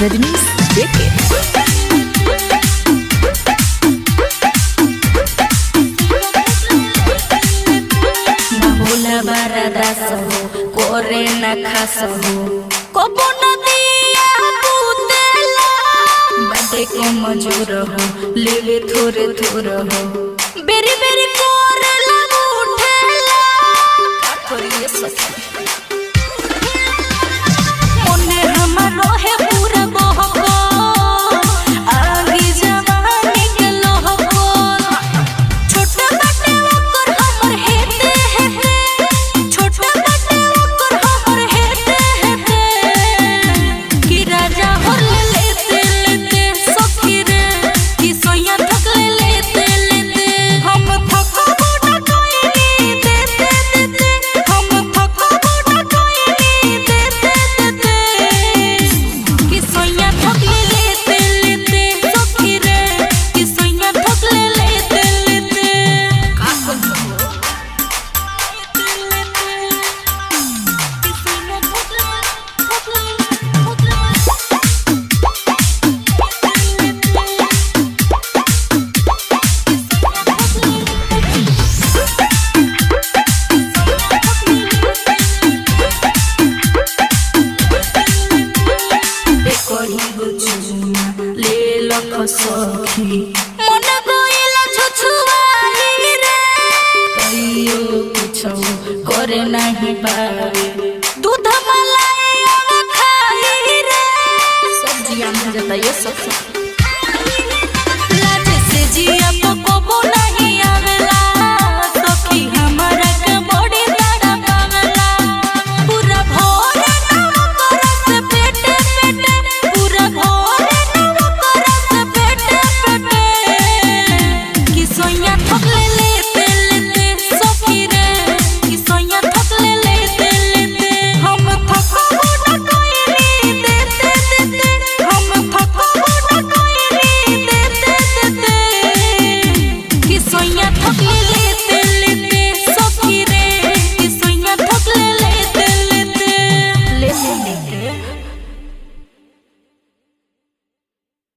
रजनीश जेके। बरदास हो कोरे न खास हो कबो नदिया पुतेला बड़े को मजूर हो लेवे थोरे थोरे हो बेरी बेरी कोरेला उठेला का करिए सखी मोने हमरो है पूरा बहको आगी जवानी के लहको छोटा बाटे ओकर हमर हेते सखी मन गोइला छछुआई रे कहियो कुछो करे नहीं पावे दूध मलाई खाई रे सब्जियां में जता ये सखी।